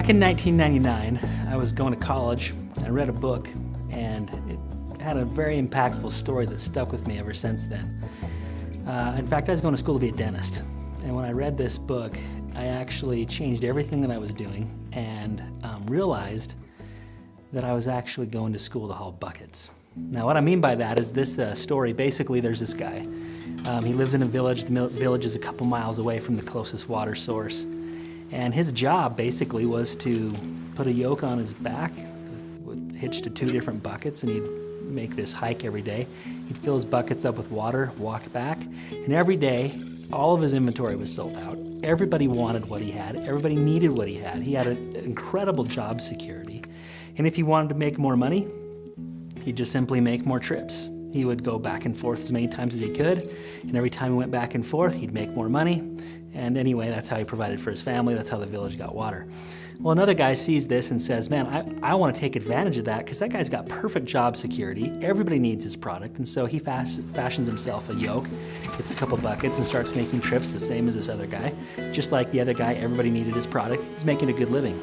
Back in 1999, I was going to college. I read a book, and it had a very impactful story that stuck with me ever since then. In fact, I was going to school to be a dentist. And when I read this book, I actually changed everything that I was doing and realized that I was actually going to school to haul buckets. Now, what I mean by that is this story. Basically, there's this guy. He lives in a village. The village is a couple miles away from the closest water source. And his job basically was to put a yoke on his back, hitched to 2 different buckets, and he'd make this hike every day. He'd fill his buckets up with water, walk back, and every day, all of his inventory was sold out. Everybody wanted what he had. Everybody needed what he had. He had an incredible job security. And if he wanted to make more money, he'd just simply make more trips. He would go back and forth as many times as he could, and every time he went back and forth, he'd make more money. And anyway, that's how he provided for his family. That's how the village got water. Well, another guy sees this and says, man, I want to take advantage of that because that guy's got perfect job security. Everybody needs his product. And so he fashions himself a yoke, gets a couple buckets, and starts making trips the same as this other guy. Just like the other guy, everybody needed his product. He's making a good living.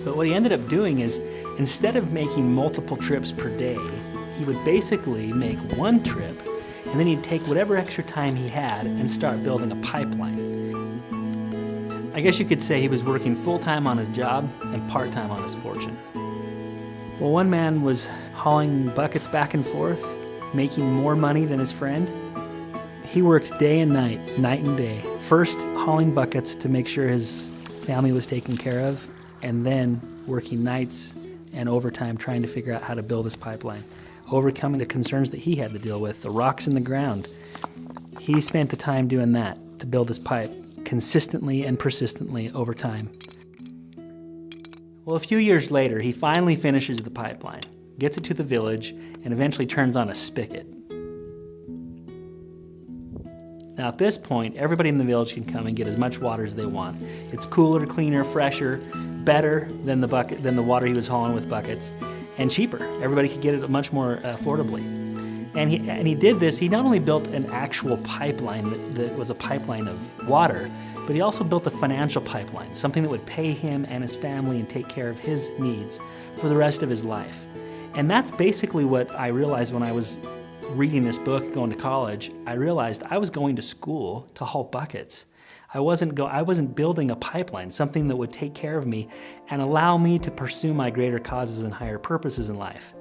But what he ended up doing is, instead of making multiple trips per day, he would basically make one trip, and then he'd take whatever extra time he had and start building a pipeline. I guess you could say he was working full-time on his job and part-time on his fortune. Well, one man was hauling buckets back and forth, making more money than his friend. He worked day and night, night and day. First hauling buckets to make sure his family was taken care of, and then working nights and overtime trying to figure out how to build this pipeline, overcoming the concerns that he had to deal with, the rocks in the ground. He spent the time doing that to build this pipe consistently and persistently over time. Well, a few years later, he finally finishes the pipeline, gets it to the village, and eventually turns on a spigot. Now at this point, everybody in the village can come and get as much water as they want. It's cooler, cleaner, fresher, better than the water he was hauling with buckets, and cheaper. Everybody could get it much more affordably. And he did this. He not only built an actual pipeline that was a pipeline of water, but he also built a financial pipeline, something that would pay him and his family and take care of his needs for the rest of his life. And that's basically what I realized when I was reading this book, going to college. I realized I was going to school to haul buckets. I wasn't building a pipeline, something that would take care of me and allow me to pursue my greater causes and higher purposes in life.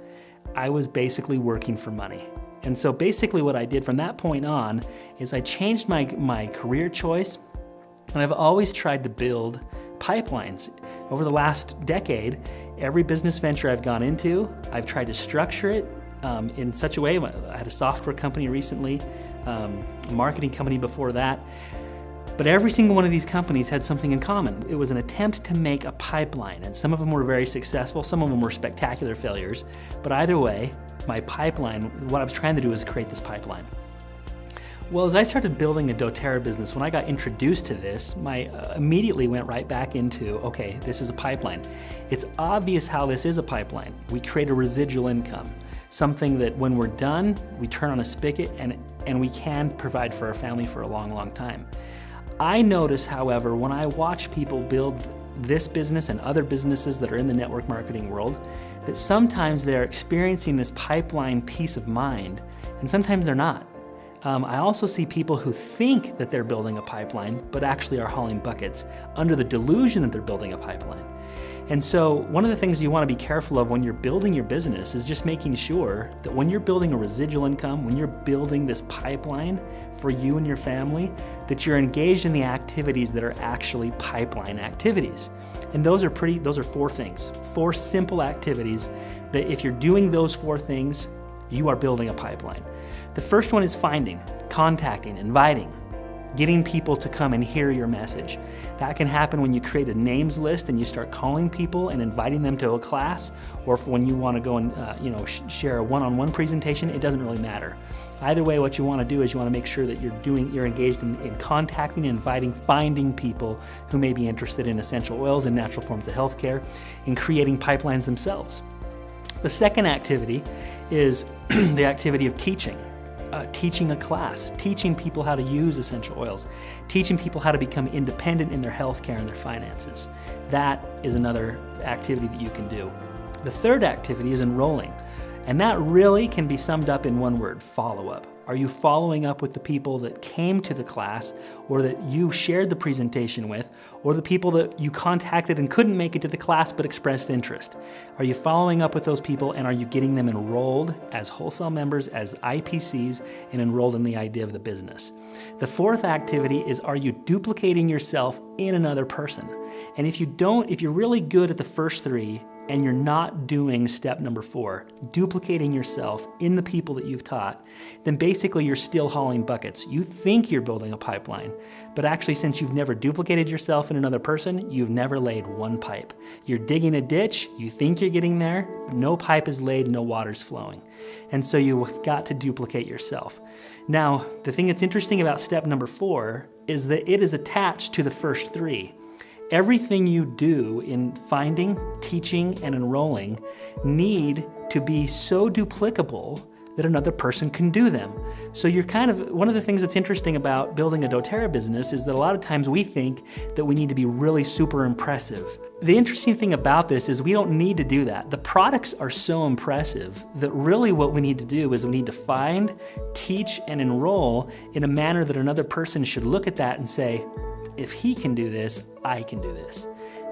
I was basically working for money. And so basically what I did from that point on is I changed my career choice, and I've always tried to build pipelines. Over the last decade, every business venture I've gone into, I've tried to structure it in such a way. I had a software company recently, a marketing company before that. But every single one of these companies had something in common. It was an attempt to make a pipeline, and some of them were very successful, some of them were spectacular failures. But either way, my pipeline, what I was trying to do was create this pipeline. Well, as I started building a doTERRA business, when I got introduced to this, I immediately went right back into, okay, this is a pipeline. It's obvious how this is a pipeline. We create a residual income, something that when we're done, we turn on a spigot and we can provide for our family for a long, long time. I notice, however, when I watch people build this business and other businesses that are in the network marketing world, that sometimes they're experiencing this pipeline peace of mind, and sometimes they're not. I also see people who think that they're building a pipeline, but actually are hauling buckets under the delusion that they're building a pipeline. And so one of the things you want to be careful of when you're building your business is just making sure that when you're building a residual income, when you're building this pipeline for you and your family, that you're engaged in the activities that are actually pipeline activities. And those are 4 things, 4 simple activities that if you're doing those 4 things, you are building a pipeline. The first one is finding, contacting, inviting, getting people to come and hear your message. That can happen when you create a names list and you start calling people and inviting them to a class, or when you want to go and share a one-on-one presentation. It doesn't really matter. Either way, what you want to do is you want to make sure that you're engaged in contacting and inviting, finding people who may be interested in essential oils and natural forms of healthcare, and creating pipelines themselves. The second activity is the activity of teaching. teaching a class, teaching people how to use essential oils, teaching people how to become independent in their healthcare and their finances. That is another activity that you can do. The third activity is enrolling, and that really can be summed up in one word: follow-up. Are you following up with the people that came to the class, or that you shared the presentation with, or the people that you contacted and couldn't make it to the class but expressed interest? Are you following up with those people, and are you getting them enrolled as wholesale members, as IPCs, and enrolled in the idea of the business? The fourth activity is, are you duplicating yourself in another person? And if you're really good at the first three, and you're not doing step number 4, duplicating yourself in the people that you've taught, then basically you're still hauling buckets. You think you're building a pipeline, but actually, since you've never duplicated yourself in another person, you've never laid one pipe. You're digging a ditch, you think you're getting there, no pipe is laid, no water's flowing. And so you've got to duplicate yourself. Now, the thing that's interesting about step number 4 is that it is attached to the first 3. Everything you do in finding, teaching, and enrolling need to be so duplicable that another person can do them. So one of the things that's interesting about building a doTERRA business is that a lot of times we think that we need to be really super impressive. The interesting thing about this is we don't need to do that. The products are so impressive that really what we need to do is we need to find, teach, and enroll in a manner that another person should look at that and say, if he can do this, I can do this.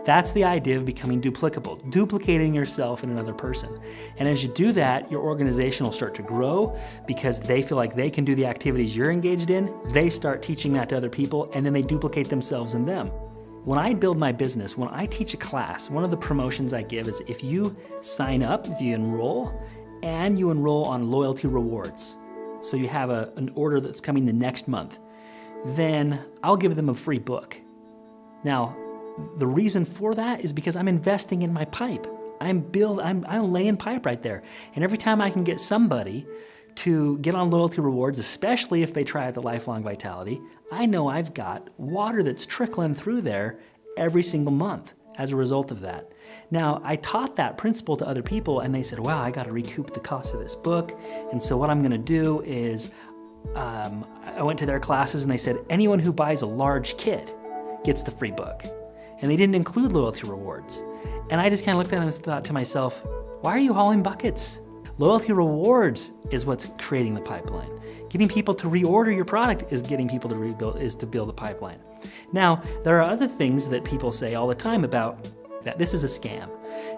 That's the idea of becoming duplicable, duplicating yourself in another person. And as you do that, your organization will start to grow because they feel like they can do the activities you're engaged in. They start teaching that to other people, and then they duplicate themselves in them. When I build my business, when I teach a class, one of the promotions I give is if you sign up, if you enroll, and you enroll on loyalty rewards, so you have an order that's coming the next month, then I'll give them a free book. Now, the reason for that is because I'm investing in my pipe. I'm laying pipe right there. And every time I can get somebody to get on loyalty rewards, especially if they try out the Lifelong Vitality, I know I've got water that's trickling through there every single month as a result of that. Now, I taught that principle to other people, and they said, wow, I got to recoup the cost of this book. And so what I'm going to do is I went to their classes and they said, anyone who buys a large kit gets the free book. And they didn't include loyalty rewards. And I just kind of looked at them and thought to myself, why are you hauling buckets? Loyalty rewards is what's creating the pipeline. Getting people to reorder your product is getting people to build a pipeline. Now, there are other things that people say all the time about that this is a scam,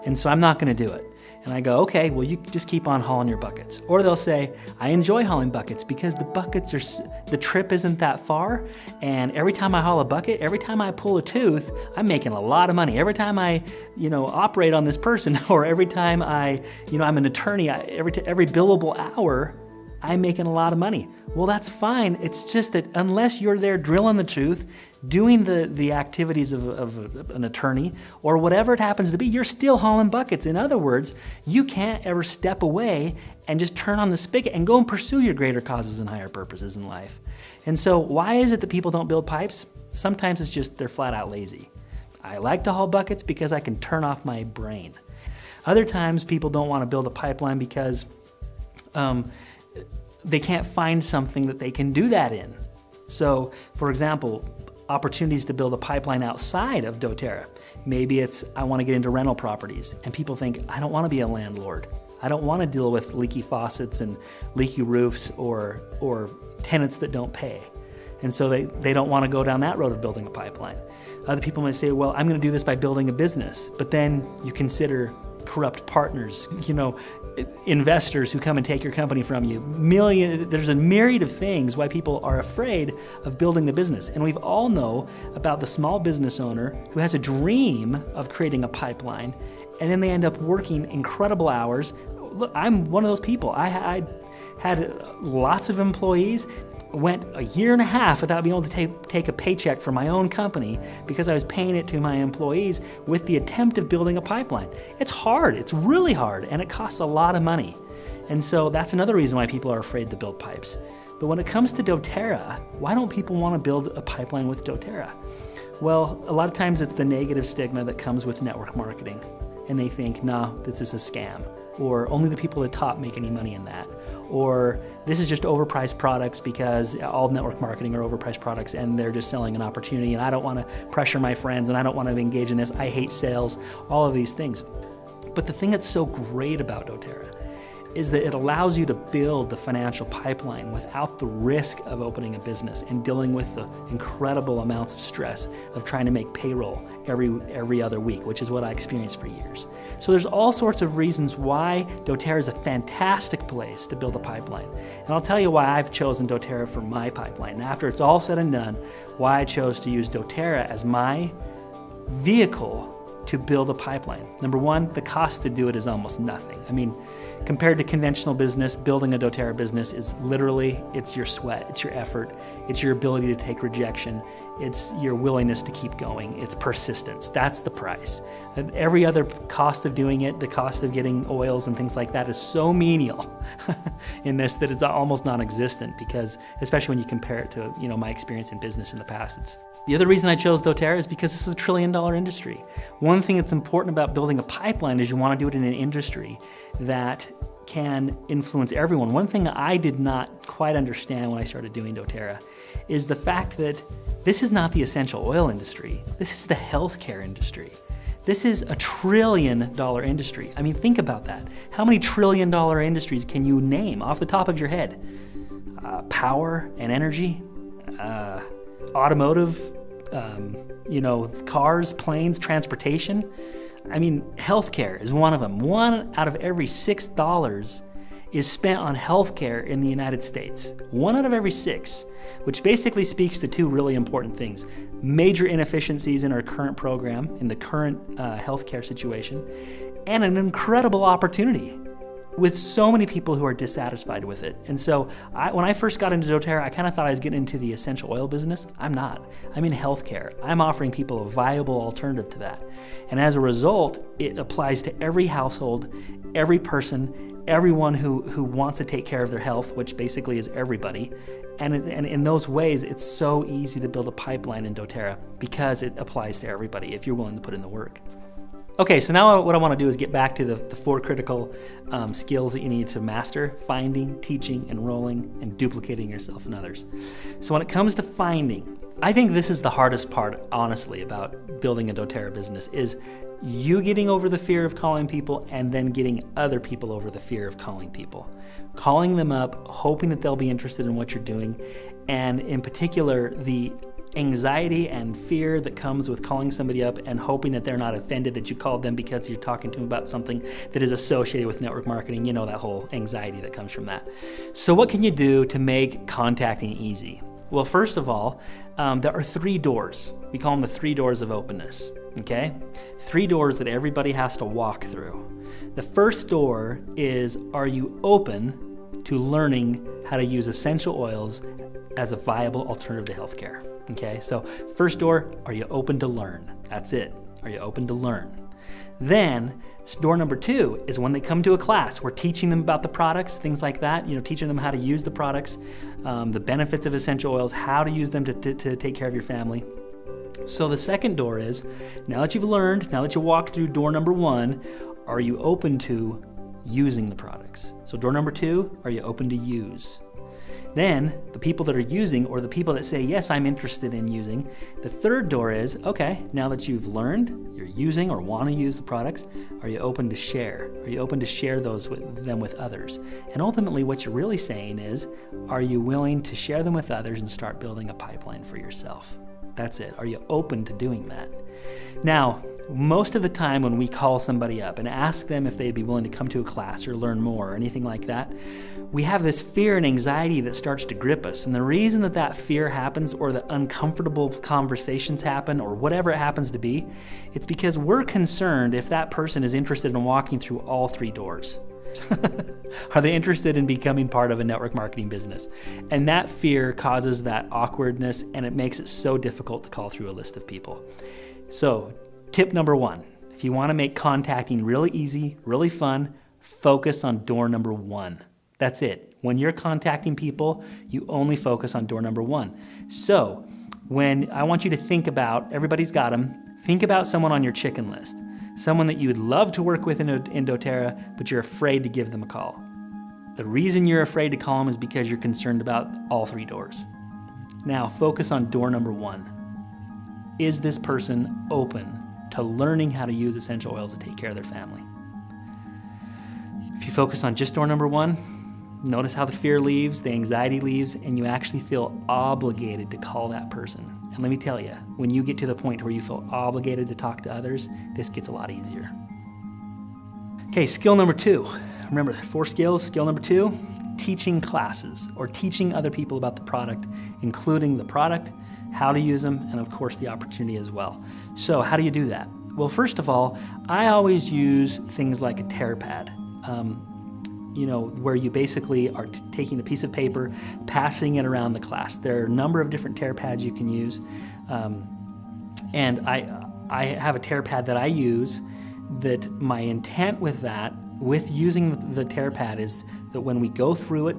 and so I'm not going to do it. And I go, okay, well, you just keep on hauling your buckets. Or they'll say, I enjoy hauling buckets because the trip isn't that far, and every time I haul a bucket, every time I pull a tooth, I'm making a lot of money. Every time I, operate on this person, or every time I'm an attorney, every billable hour, I'm making a lot of money. Well, that's fine. It's just that unless you're there drilling the tooth, doing the activities of an attorney, or whatever it happens to be, you're still hauling buckets. In other words, you can't ever step away and just turn on the spigot and go and pursue your greater causes and higher purposes in life. And so why is it that people don't build pipes? Sometimes it's just they're flat out lazy. I like to haul buckets because I can turn off my brain. Other times people don't want to build a pipeline because they can't find something that they can do that in. So, for example, opportunities to build a pipeline outside of doTERRA. Maybe it's, I want to get into rental properties, and people think, I don't want to be a landlord. I don't want to deal with leaky faucets and leaky roofs or tenants that don't pay. And so they don't want to go down that road of building a pipeline. Other people might say, well, I'm going to do this by building a business, but then you consider corrupt partners, investors who come and take your company from you. There's a myriad of things why people are afraid of building the business. And we all know about the small business owner who has a dream of creating a pipeline, and then they end up working incredible hours. Look, I'm one of those people. I had lots of employees, went a year and a half without being able to take a paycheck for my own company because I was paying it to my employees with the attempt of building a pipeline. It's hard, it's really hard, and it costs a lot of money. And so that's another reason why people are afraid to build pipes. But when it comes to doTERRA, why don't people want to build a pipeline with doTERRA? Well, a lot of times it's the negative stigma that comes with network marketing. And they think, no, this is a scam. Or only the people at the top make any money in that. or this is just overpriced products because all network marketing are overpriced products and they're just selling an opportunity and I don't want to pressure my friends and I don't want to engage in this. I hate sales, all of these things. But the thing that's so great about doTERRA is that it allows you to build the financial pipeline without the risk of opening a business and dealing with the incredible amounts of stress of trying to make payroll every other week, which is what I experienced for years. So there's all sorts of reasons why doTERRA is a fantastic place to build a pipeline. And I'll tell you why I've chosen doTERRA for my pipeline. And after it's all said and done, why I chose to use doTERRA as my vehicle to build a pipeline. Number one, the cost to do it is almost nothing. I mean, compared to conventional business, building a doTERRA business is literally, it's your sweat, it's your effort, it's your ability to take rejection, it's your willingness to keep going, it's persistence. That's the price. And every other cost of doing it, the cost of getting oils and things like that is so menial in this that it's almost non-existent, because especially when you compare it to my experience in business in the past. The other reason I chose doTERRA is because this is a $1 trillion industry. One thing that's important about building a pipeline is you want to do it in an industry that can influence everyone. One thing I did not quite understand when I started doing doTERRA is the fact that this is not the essential oil industry. This is the healthcare industry. This is a $1 trillion industry. I mean, think about that. How many $1 trillion industries can you name off the top of your head? Power and energy, automotive, cars, planes, transportation. I mean, healthcare is one of them. 1 out of every $6 is spent on healthcare in the United States. 1 out of every 6, which basically speaks to 2 really important things. Major inefficiencies in our current program, in the current healthcare situation, and an incredible opportunity with so many people who are dissatisfied with it. And so when I first got into doTERRA, I kind of thought I was getting into the essential oil business. I'm not. I'm in healthcare. I'm offering people a viable alternative to that. And as a result, it applies to every household, every person, everyone who wants to take care of their health, which basically is everybody. And in those ways, it's so easy to build a pipeline in doTERRA because it applies to everybody if you're willing to put in the work. Okay, so now what I want to do is get back to the 4 critical skills that you need to master: finding, teaching, enrolling, and duplicating yourself and others. So when it comes to finding, I think this is the hardest part, honestly, about building a doTERRA business, is you getting over the fear of calling people and then getting other people over the fear of calling people. Calling them up, hoping that they'll be interested in what you're doing, and in particular, the anxiety and fear that comes with calling somebody up and hoping that they're not offended that you called them because you're talking to them about something that is associated with network marketing. That whole anxiety that comes from that. So what can you do to make contacting easy? Well, first of all, there are 3 doors. We call them the 3 doors of openness, okay? 3 doors that everybody has to walk through. The first door is, are you open to learning how to use essential oils as a viable alternative to healthcare? Okay, so first door, are you open to learn? That's it. Are you open to learn? Then door number 2 is when they come to a class, we're teaching them about the products, things like that, teaching them how to use the products, the benefits of essential oils, how to use them to take care of your family. So the second door is, now that you've learned, now that you walked through door number 1, are you open to using the products? So door number 2, are you open to use? Then the people that are using, or the people that say, yes, I'm interested in using, the third door is, okay, now that you've learned, you're using or want to use the products, are you open to share? Are you open to share them with others? And ultimately what you're really saying is, are you willing to share them with others and start building a pipeline for yourself? That's it. Are you open to doing that? Now, most of the time when we call somebody up and ask them if they'd be willing to come to a class or learn more or anything like that, we have this fear and anxiety that starts to grip us. And the reason that fear happens, or the uncomfortable conversations happen, or whatever it happens to be, it's because we're concerned if that person is interested in walking through all 3 doors. Are they interested in becoming part of a network marketing business? And that fear causes that awkwardness, and it makes it so difficult to call through a list of people. So tip number 1, if you want to make contacting really easy, really fun, focus on door number 1. That's it. When you're contacting people, you only focus on door number 1. So when I want you to think about, everybody's got them, think about someone on your chicken list. Someone that you would love to work with in doTERRA, but you're afraid to give them a call. The reason you're afraid to call them is because you're concerned about all 3 doors. Now, focus on door number 1. Is this person open to learning how to use essential oils to take care of their family? If you focus on just door number 1, notice how the fear leaves, the anxiety leaves, and you actually feel obligated to call that person. And let me tell you, when you get to the point where you feel obligated to talk to others, this gets a lot easier. Okay, skill number 2. Remember, 4 skills. Skill number 2, teaching classes or teaching other people about the product, including the product, how to use them, and of course the opportunity as well. So how do you do that? Well, first of all, I always use things like a tear pad. Where you basically are taking a piece of paper, passing it around the class. There are a number of different tear pads you can use. And I have a tear pad that I use that my intent with that, with using the tear pad, is that when we go through it,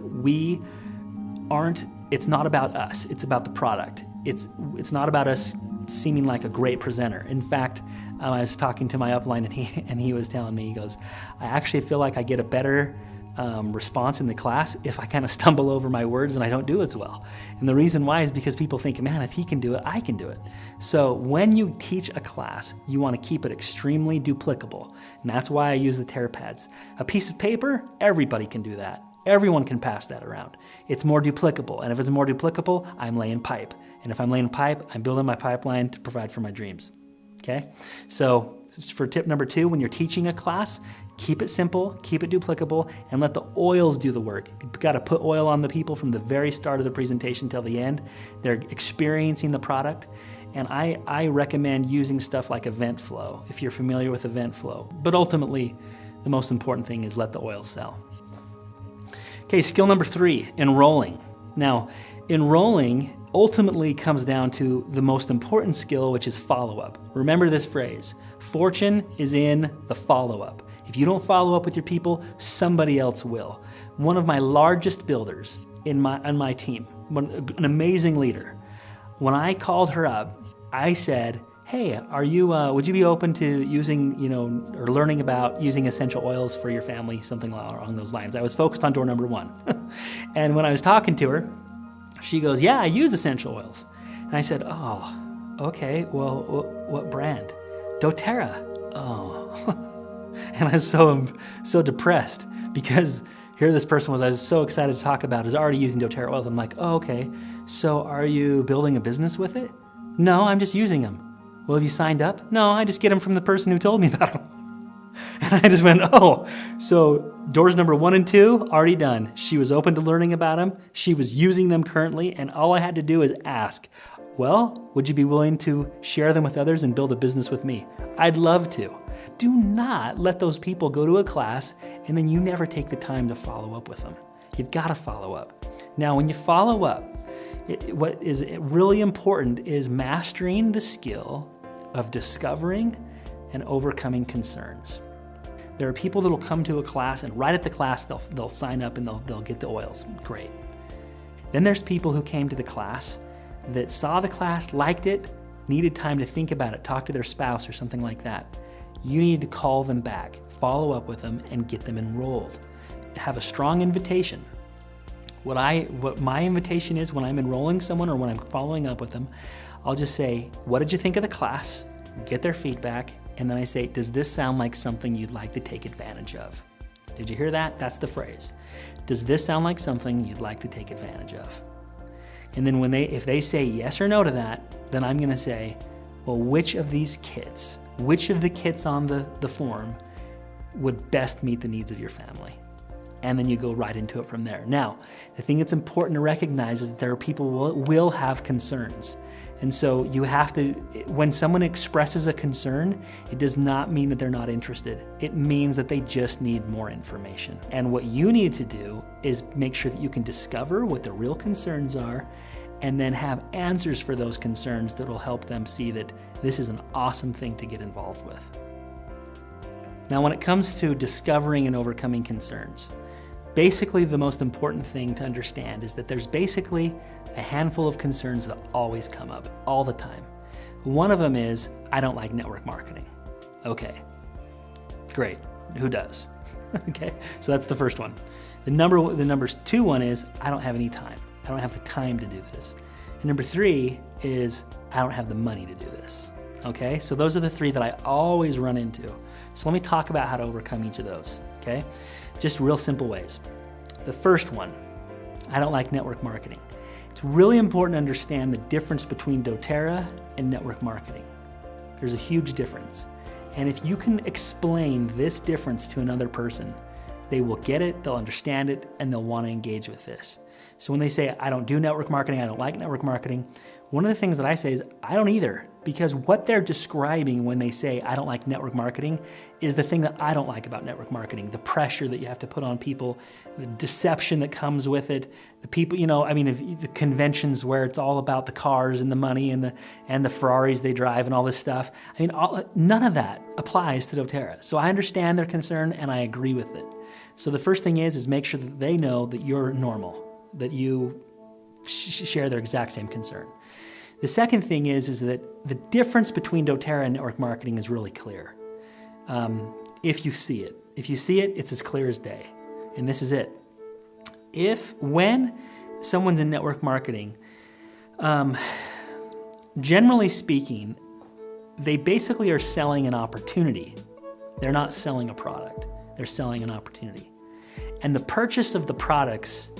it's not about us, it's about the product. It's not about us seeming like a great presenter. In fact, I was talking to my upline and he was telling me, he goes, I actually feel like I get a better response in the class if I kind of stumble over my words and I don't do as well. And the reason why is because people think, man, if he can do it, I can do it. So when you teach a class, you want to keep it extremely duplicable. And that's why I use the tear pads. A piece of paper, everybody can do that. Everyone can pass that around. It's more duplicable. And if it's more duplicable, I'm laying pipe. And if I'm laying pipe, I'm building my pipeline to provide for my dreams. Okay? So for tip number 2, when you're teaching a class, keep it simple, keep it duplicable, and let the oils do the work. You've got to put oil on the people from the very start of the presentation till the end. They're experiencing the product. And I recommend using stuff like Event Flow, if you're familiar with Event Flow. But ultimately, the most important thing is let the oil sell. Okay, skill number 3, enrolling. Now, enrolling ultimately comes down to the most important skill, which is follow-up. Remember this phrase, fortune is in the follow-up. If you don't follow up with your people, somebody else will. One of my largest builders on my team, an amazing leader, when I called her up, I said, hey, would you be open to using, or learning about using essential oils for your family, something along those lines. I was focused on door number 1. And when I was talking to her, she goes, yeah, I use essential oils. And I said, oh, okay, well, what brand? doTERRA. Oh. And I was so depressed because here this person I was so excited to talk about, is already using doTERRA oils. I'm like, oh, okay, so are you building a business with it? No, I'm just using them. Well, have you signed up? No, I just get them from the person who told me about them. And I just went, oh, so doors number 1 and 2, already done. She was open to learning about them. She was using them currently, and all I had to do is ask, well, would you be willing to share them with others and build a business with me? I'd love to. Do not let those people go to a class and then you never take the time to follow up with them. You've got to follow up. Now, when you follow up, what is really important is mastering the skill of discovering and overcoming concerns. There are people that will come to a class and right at the class they'll sign up and they'll get the oils. Great. Then there's people who came to the class that saw the class, liked it, needed time to think about it, talk to their spouse or something like that. You need to call them back, follow up with them, and get them enrolled. Have a strong invitation. What my invitation is when I'm enrolling someone or when I'm following up with them, I'll just say, what did you think of the class? Get their feedback, and then I say, does this sound like something you'd like to take advantage of? Did you hear that? That's the phrase. Does this sound like something you'd like to take advantage of? And then if they say yes or no to that, then I'm gonna say, well, which of the kits on the form would best meet the needs of your family? And then you go right into it from there. Now, the thing that's important to recognize is that there are people who will have concerns. And so you have to, when someone expresses a concern, it does not mean that they're not interested. It means that they just need more information. And what you need to do is make sure that you can discover what the real concerns are and then have answers for those concerns that will help them see that this is an awesome thing to get involved with. Now, when it comes to discovering and overcoming concerns, basically the most important thing to understand is that there's basically a handful of concerns that always come up all the time. One of them is, I don't like network marketing. Okay, great, who does? Okay, so that's the first one. The number two one is, I don't have any time. I don't have the time to do this. And number three is, I don't have the money to do this. Okay, so those are the three that I always run into. So let me talk about how to overcome each of those, okay? Just real simple ways. The first one, I don't like network marketing. It's really important to understand the difference between doTERRA and network marketing. There's a huge difference. And if you can explain this difference to another person, they will get it, they'll understand it, and they'll want to engage with this. So when they say, I don't do network marketing, I don't like network marketing, one of the things that I say is, I don't either, because what they're describing when they say, I don't like network marketing, is the thing that I don't like about network marketing, the pressure that you have to put on people, the deception that comes with it, the people, the conventions where it's all about the cars and the money and the Ferraris they drive and all this stuff. None of that applies to doTERRA. So I understand their concern and I agree with it. So the first thing is make sure that they know that you're normal, that you share their exact same concern. The second thing is that the difference between doTERRA and network marketing is really clear. If you see it. If you see it, it's as clear as day. And this is it. When someone's in network marketing, generally speaking, they basically are selling an opportunity. They're not selling a product. They're selling an opportunity. And the purchase of the products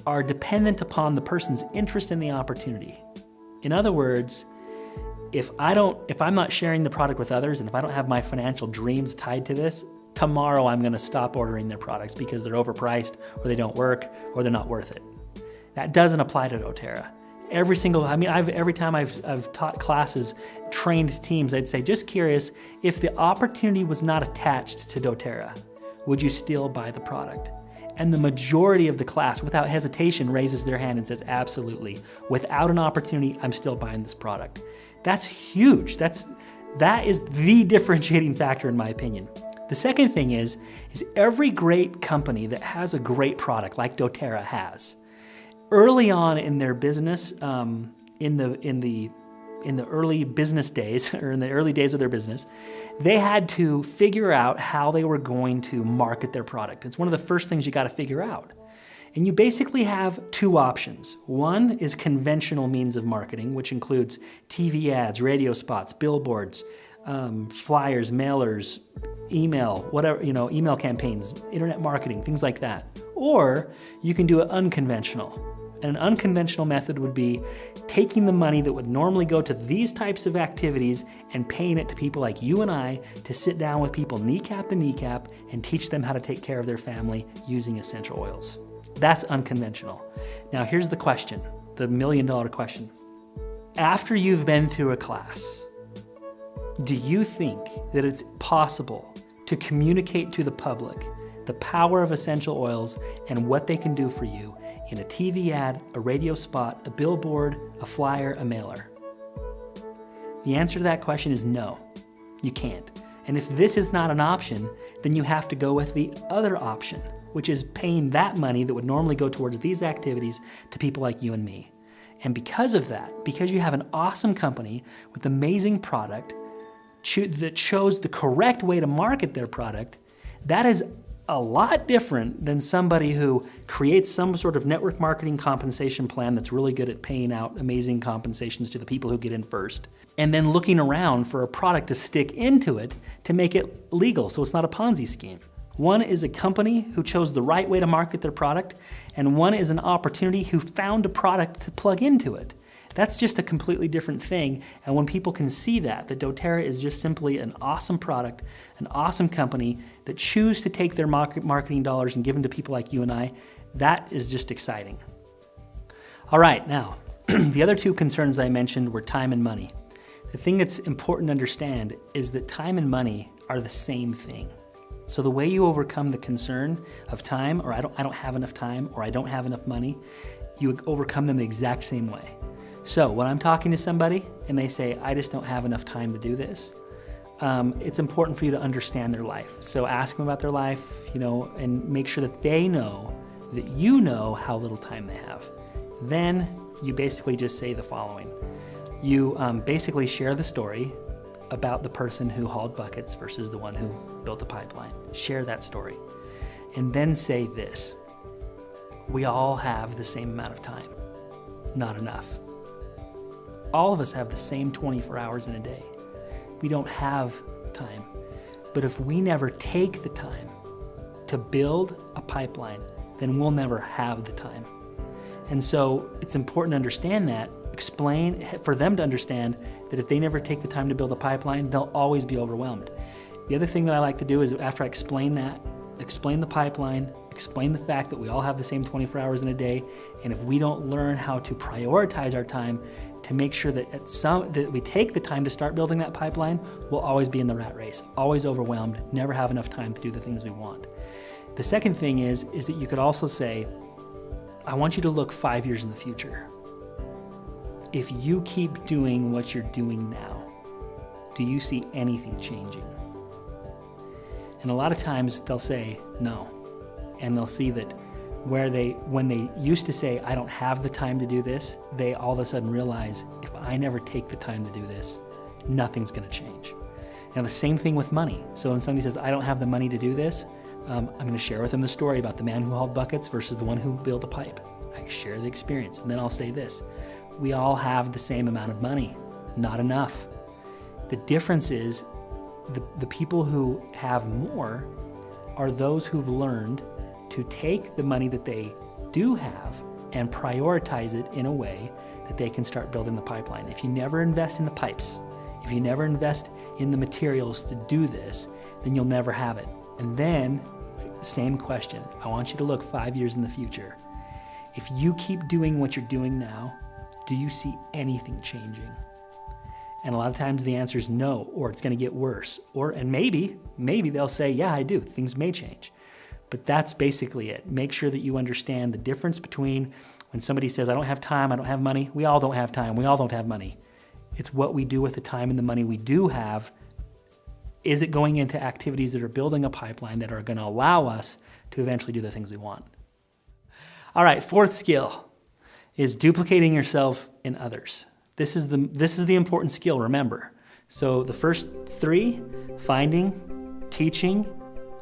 are dependent upon the person's interest in the opportunity. In other words, if I'm not sharing the product with others and if I don't have my financial dreams tied to this, tomorrow I'm gonna stop ordering their products because they're overpriced or they don't work or they're not worth it. That doesn't apply to doTERRA. Every time I've taught classes, trained teams, I'd say, just curious, if the opportunity was not attached to doTERRA, would you still buy the product? And the majority of the class, without hesitation, raises their hand and says, absolutely. Without an opportunity, I'm still buying this product. That's huge. That is the differentiating factor in my opinion. The second thing is every great company that has a great product like doTERRA has, early on in their business, in the early business days, or in the early days of their business, they had to figure out how they were going to market their product. It's one of the first things you got to figure out. And you basically have two options. One is conventional means of marketing, which includes TV ads, radio spots, billboards, flyers, mailers, email, whatever, email campaigns, internet marketing, things like that. Or you can do it unconventional. And an unconventional method would be taking the money that would normally go to these types of activities and paying it to people like you and I to sit down with people kneecap to kneecap and teach them how to take care of their family using essential oils. That's unconventional. Now here's the question, the $1 million question. After you've been through a class, do you think that it's possible to communicate to the public the power of essential oils and what they can do for you in a TV ad, a radio spot, a billboard, a flyer, a mailer? The answer to that question is no, you can't. And if this is not an option, then you have to go with the other option, which is paying that money that would normally go towards these activities to people like you and me. And because of that, because you have an awesome company with amazing product that chose the correct way to market their product, that is a lot different than somebody who creates some sort of network marketing compensation plan that's really good at paying out amazing compensations to the people who get in first, and then looking around for a product to stick into it to make it legal so it's not a Ponzi scheme. One is a company who chose the right way to market their product, and one is an opportunity who found a product to plug into it. That's just a completely different thing, and when people can see that doTERRA is just simply an awesome product, an awesome company that choose to take their marketing dollars and give them to people like you and I, that is just exciting. All right, now, the other two concerns I mentioned were time and money. The thing that's important to understand is that time and money are the same thing. So the way you overcome the concern of time, or I don't have enough time, or I don't have enough money, you overcome them the exact same way. So when I'm talking to somebody and they say, I just don't have enough time to do this, it's important for you to understand their life. So ask them about their life, and make sure that they know that you know how little time they have. Then you basically just say the following. You basically share the story about the person who hauled buckets versus the one who built the pipeline. Share that story. And then say this. We all have the same amount of time. Not enough. All of us have the same 24 hours in a day. We don't have time. But if we never take the time to build a pipeline, then we'll never have the time. And so it's important to understand that, for them to understand that if they never take the time to build a pipeline, they'll always be overwhelmed. The other thing that I like to do is after I explain that, explain the pipeline, explain the fact that we all have the same 24 hours in a day, and if we don't learn how to prioritize our time to make sure that that we take the time to start building that pipeline, we'll always be in the rat race, always overwhelmed, never have enough time to do the things we want. The second thing is that you could also say, I want you to look 5 years in the future. If you keep doing what you're doing now, do you see anything changing? And a lot of times they'll say no. And they'll see that when they used to say, I don't have the time to do this, they all of a sudden realize, if I never take the time to do this, nothing's gonna change. Now the same thing with money. So when somebody says, I don't have the money to do this, I'm gonna share with them the story about the man who hauled buckets versus the one who built a pipe. I share the experience, and then I'll say this, we all have the same amount of money, not enough. The difference is the people who have more are those who've learned to take the money that they do have and prioritize it in a way that they can start building the pipeline. If you never invest in the pipes, if you never invest in the materials to do this, then you'll never have it. And then, same question, I want you to look 5 years in the future. If you keep doing what you're doing now, do you see anything changing? And a lot of times the answer is no, or it's gonna get worse. And maybe they'll say, yeah, I do, things may change. But that's basically it. Make sure that you understand the difference between when somebody says, I don't have time, I don't have money. We all don't have time, we all don't have money. It's what we do with the time and the money we do have. Is it going into activities that are building a pipeline that are gonna allow us to eventually do the things we want? All right, fourth skill is duplicating yourself in others. This is the important skill, remember. So the first three, finding, teaching,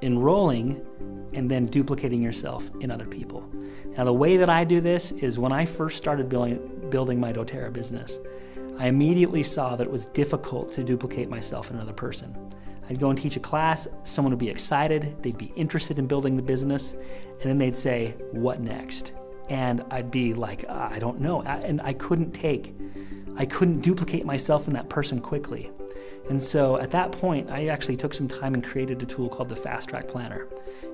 enrolling, and then duplicating yourself in other people. Now the way that I do this is when I first started building my doTERRA business, I immediately saw that it was difficult to duplicate myself in another person. I'd go and teach a class, someone would be excited, they'd be interested in building the business, and then they'd say, what next? And I'd be like, I don't know. And I couldn't duplicate myself in that person quickly. And so at that point, I actually took some time and created a tool called the Fast Track Planner.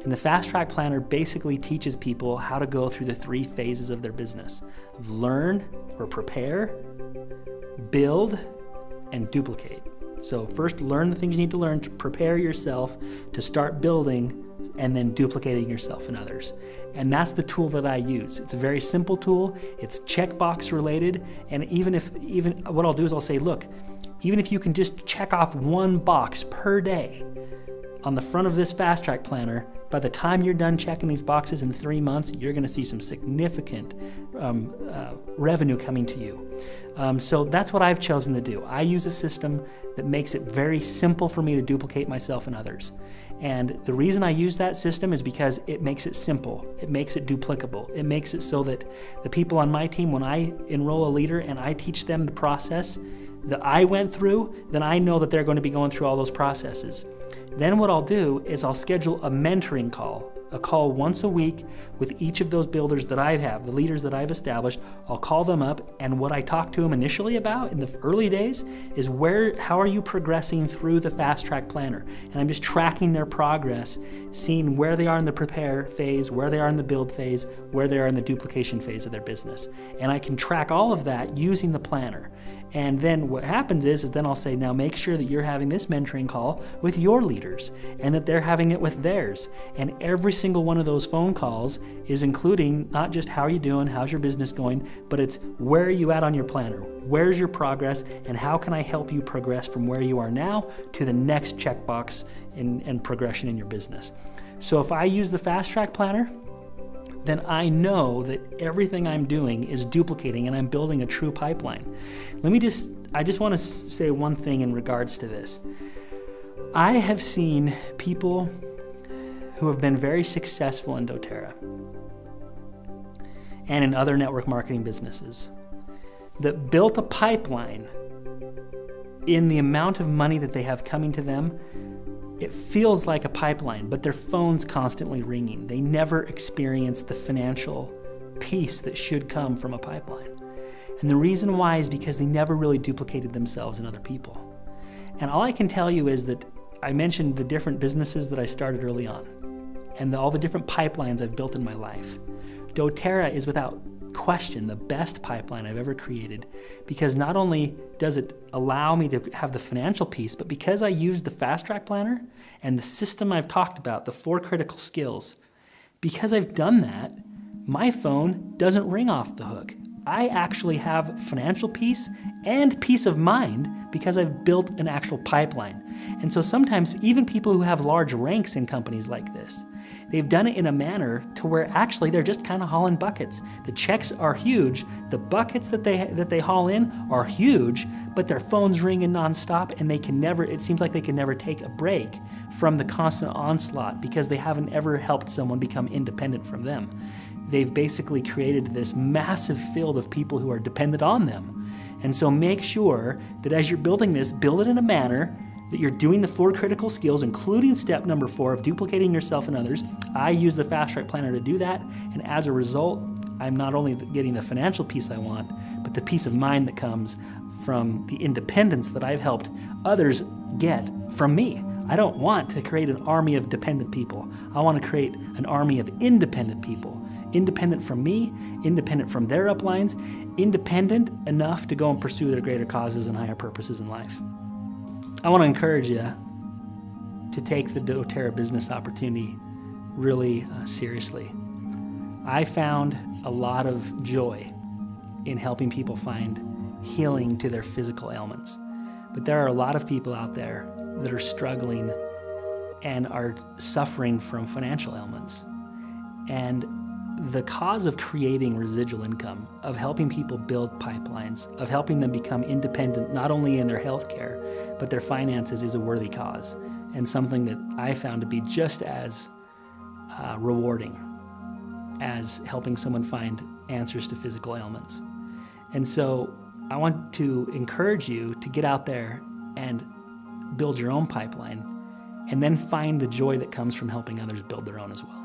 And the Fast Track Planner basically teaches people how to go through the 3 phases of their business: of learn or prepare, build, and duplicate. So first learn the things you need to learn to prepare yourself to start building, and then duplicating yourself in others. And that's the tool that I use. It's a very simple tool. It's checkbox related. And even what I'll do is I'll say, look, even if you can just check off 1 box per day on the front of this Fast Track Planner, by the time you're done checking these boxes in 3 months, you're gonna see some significant revenue coming to you. So that's what I've chosen to do. I use a system that makes it very simple for me to duplicate myself and others. And the reason I use that system is because it makes it simple. It makes it duplicable. It makes it so that the people on my team, when I enroll a leader and I teach them the process that I went through, then I know that they're going to be going through all those processes. Then what I'll do is I'll schedule a mentoring call, a call once a week with each of those builders that I have, the leaders that I've established. I'll call them up, and what I talk to them initially about in the early days is how are you progressing through the Fast Track Planner? And I'm just tracking their progress, seeing where they are in the prepare phase, where they are in the build phase, where they are in the duplication phase of their business. And I can track all of that using the planner. And then what happens is then I'll say, now make sure that you're having this mentoring call with your leaders and that they're having it with theirs. And every single one of those phone calls is including not just how are you doing, how's your business going, but it's where are you at on your planner? Where's your progress, and how can I help you progress from where you are now to the next checkbox and progression in your business? So if I use the Fast Track Planner, then I know that everything I'm doing is duplicating and I'm building a true pipeline. I just want to say one thing in regards to this. I have seen people who have been very successful in doTERRA, and in other network marketing businesses that built a pipeline in the amount of money that they have coming to them. It feels like a pipeline, but their phone's constantly ringing. They never experience the financial peace that should come from a pipeline. And the reason why is because they never really duplicated themselves in other people. And all I can tell you is that I mentioned the different businesses that I started early on and all the different pipelines I've built in my life. doTERRA is without question the best pipeline I've ever created, because not only does it allow me to have the financial piece, but because I use the Fast Track Planner and the system I've talked about, the 4 critical skills, because I've done that, my phone doesn't ring off the hook. I actually have financial peace and peace of mind because I've built an actual pipeline. And so sometimes even people who have large ranks in companies like this, they've done it in a manner to where actually they're just kind of hauling buckets. The checks are huge, the buckets that they haul in are huge, but their phone's ringing nonstop, and it seems like they can never take a break from the constant onslaught because they haven't ever helped someone become independent from them. They've basically created this massive field of people who are dependent on them. And so make sure that as you're building this, build it in a manner that you're doing the 4 critical skills, including step number 4 of duplicating yourself and others. I use the Fast Track Planner to do that, and as a result, I'm not only getting the financial peace I want, but the peace of mind that comes from the independence that I've helped others get from me. I don't want to create an army of dependent people. I want to create an army of independent people. Independent from me, independent from their uplines, independent enough to go and pursue their greater causes and higher purposes in life. I want to encourage you to take the doTERRA business opportunity really seriously. I found a lot of joy in helping people find healing to their physical ailments. But there are a lot of people out there that are struggling and are suffering from financial ailments. And the cause of creating residual income, of helping people build pipelines, of helping them become independent, not only in their health care, but their finances, is a worthy cause, and something that I found to be just as rewarding as helping someone find answers to physical ailments. And so I want to encourage you to get out there and build your own pipeline, and then find the joy that comes from helping others build their own as well.